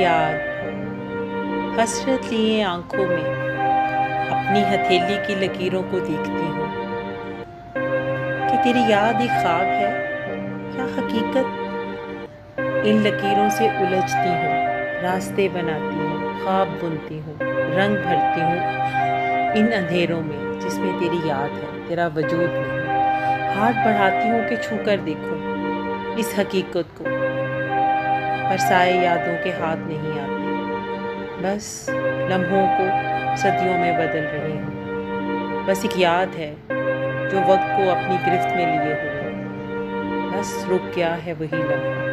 याद हसरत लिए आंखों में अपनी हथेली की लकीरों को देखती हूँ कि तेरी याद एक ख्वाब है या हकीकत। इन लकीरों से उलझती हूँ, रास्ते बनाती हूँ, ख्वाब बुनती हूँ, रंग भरती हूँ इन अंधेरों में जिसमें तेरी याद है, तेरा वजूद नहीं। हाथ बढ़ाती हूँ कि छू कर देखूँ इस हकीकत को, पर साए यादों के हाथ नहीं आते, बस लम्हों को सदियों में बदल रही हूँ। बस एक याद है जो वक्त को अपनी गिरफ्त में लिए हुए, बस रुक गया है वही लम्हा।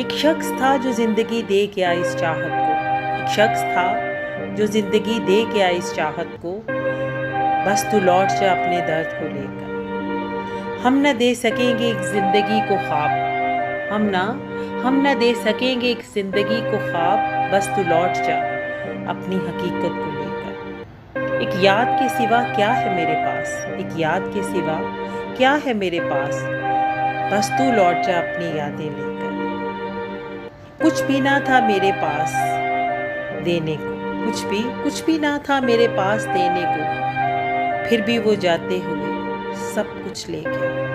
एक शख्स था जो जिंदगी दे गया इस चाहत को, एक शख्स था जो जिंदगी दे गया इस चाहत को, बस तू लौट जा अपने दर्द को लेकर। हम न दे सकेंगे एक जिंदगी को ख्वाब, हम न दे सकेंगे एक जिंदगी को ख्वाब, बस तू लौट जा अपनी हकीकत को लेकर। एक याद के सिवा क्या है मेरे पास, एक याद के सिवा क्या है मेरे पास, बस तू लौट जा अपनी यादें लेकर। कुछ भी ना था मेरे पास देने को, कुछ भी ना था मेरे पास देने को, फिर भी वो जाते हुए सब कुछ ले गया।